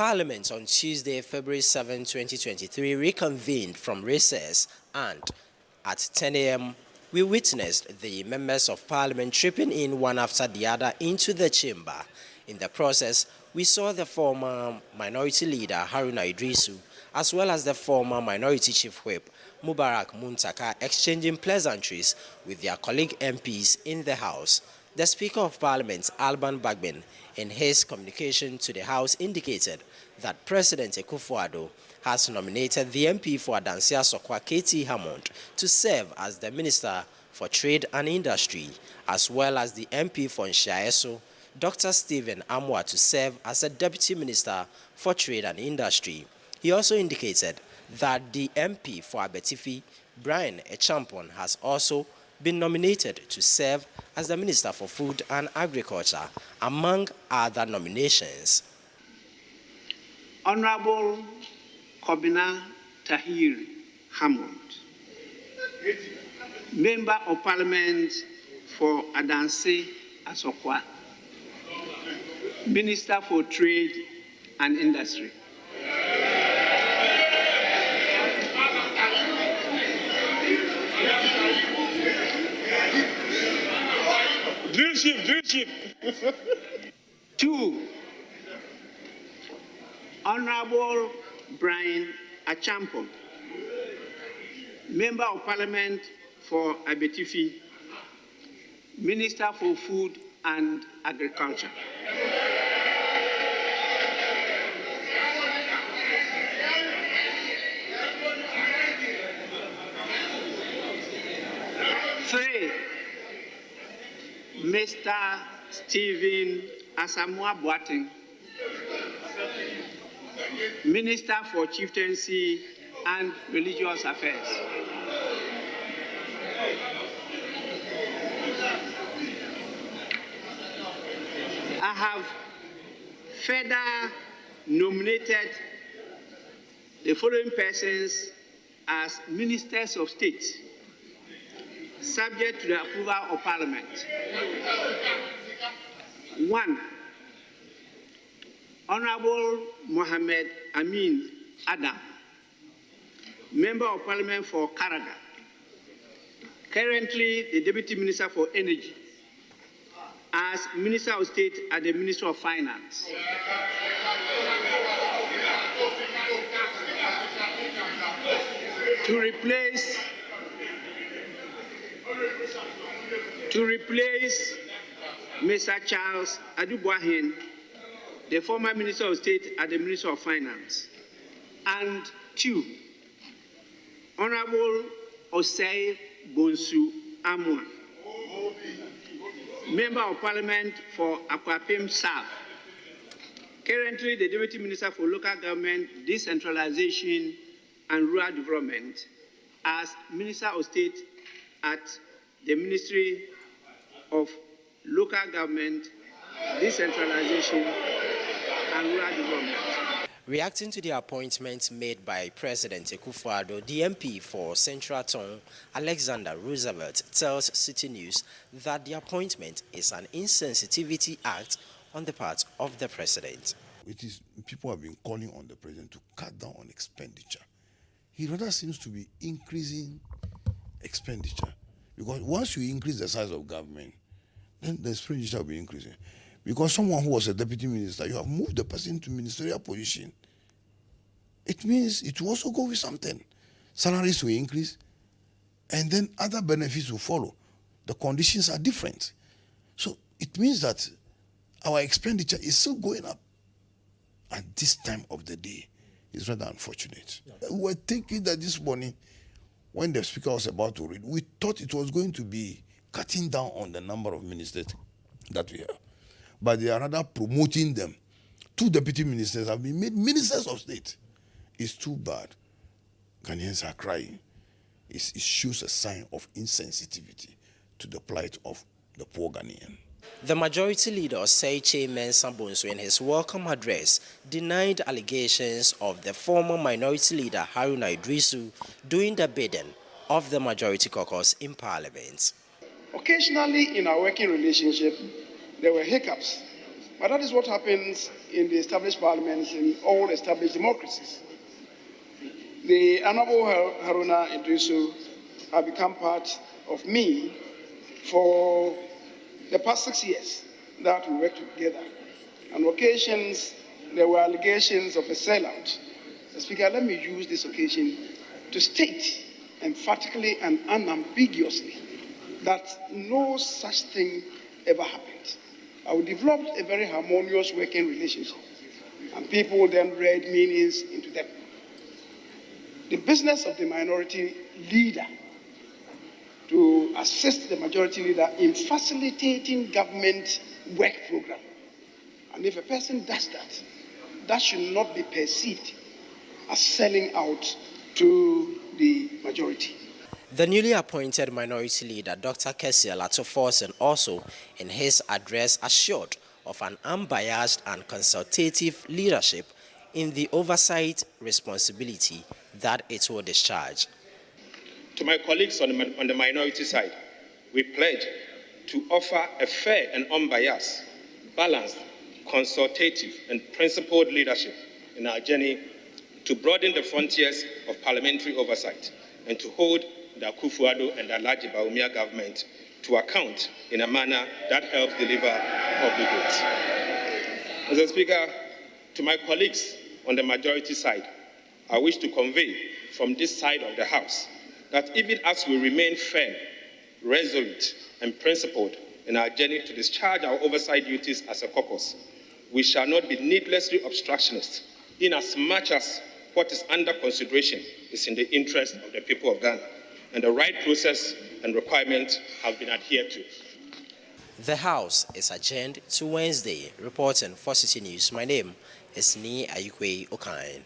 Parliament on Tuesday, February 7, 2023 reconvened from recess, and at 10 a.m. we witnessed the members of Parliament tripping in one after the other into the chamber. In the process, we saw the former Minority Leader Haruna Idrisu as well as the former Minority Chief Whip Mubarak Muntaka exchanging pleasantries with their colleague MPs in the House. The Speaker of Parliament, Alban Bagbin, in his communication to the House indicated that President Akufo-Addo has nominated the MP for Adansia-Sokwa KT Hammond to serve as the Minister for Trade and Industry, as well as the MP for Nshaeso, Dr. Stephen Amwa, to serve as a Deputy Minister for Trade and Industry. He also indicated that the MP for Abetifi, Bryan, Acheampong, has also been nominated to serve as the Minister for Food and Agriculture, among other nominations. Honorable Kobina Tahir Hammond, Member of Parliament for Adansia-Sokwa, Minister for Trade and Industry. Drill ship. 2. Honorable Bryan Acheampong, Member of Parliament for Abetifi, Minister for Food and Agriculture. 3. Mr. Stephen Asamoah Boateng, Minister for Chieftaincy and Religious Affairs. I have further nominated the following persons as Ministers of State, subject to the approval of Parliament. 1. Honorable Mohammed Amin Adam, Member of Parliament for Karaga, currently the Deputy Minister for Energy, as Minister of State at the Ministry of Finance. To replace Mr. Charles Adubuahin, the former Minister of State at the Ministry of Finance. And 2. Honorable Osei Bonsu Amwa, Member of Parliament for Acheampong South, currently the Deputy Minister for Local Government, Decentralization and Rural Development, as Minister of State at the Ministry of Local Government, Decentralization and Rural Development. Reacting to the appointments made by President Akufo-Addo, the MP for Central Tongue, Alexander Roosevelt, tells Citi News that the appointment is an insensitivity act on the part of the president. People have been calling on the president to cut down on expenditure. He rather seems to be increasing expenditure, because once you increase the size of government, then the expenditure will be increasing. Because someone who was a deputy minister, you have moved the person to ministerial position. It means it will also go with something. Salaries will increase, and then other benefits will follow. The conditions are different. So it means that our expenditure is still going up. At this time of the day, it's rather unfortunate. Yeah. We were thinking that this morning, when the speaker was about to read, we thought it was going to be cutting down on the number of ministers that we have. But they are rather promoting them. 2 deputy ministers have been made ministers of state. It's too bad. Ghanaians are crying. It shows a sign of insensitivity to the plight of the poor Ghanaian. The Majority Leader, Seiche Mensah Bonsu, in his welcome address, denied allegations of the former Minority Leader Haruna Idrisu doing the bidding of the Majority Caucus in Parliament. Occasionally in our working relationship, there were hiccups But that is what happens in the established parliaments in all established democracies. The Honorable Haruna Idrisu have become part of me for the past 6 years that we worked together. On occasions, there were allegations of a sellout. Speaker, let me use this occasion to state emphatically and unambiguously that no such thing ever happened. We developed a very harmonious working relationship, and people then read meanings into them. The business of the minority leader to assist the majority leader in facilitating government work program. And if a person does that, that should not be perceived as selling out to the majority. The newly appointed minority leader, Dr. Kessiel Atoforsen, also in his address assured of an unbiased and consultative leadership in the oversight responsibility that it will discharge. To my colleagues on the minority side, we pledge to offer a fair and unbiased, balanced, consultative and principled leadership in our journey to broaden the frontiers of parliamentary oversight and to hold the Akufo-Addo and the Alhaji Bawumia government to account in a manner that helps deliver public goods. Mr. Speaker, to my colleagues on the majority side, I wish to convey from this side of the House that even as we remain firm, resolute, and principled in our journey to discharge our oversight duties as a caucus, we shall not be needlessly obstructionist in as much as what is under consideration is in the interest of the people of Ghana, and the right process and requirements have been adhered to. The House is adjourned to Wednesday. Reporting for Citi News, my name is Ni Ayikwe Okain.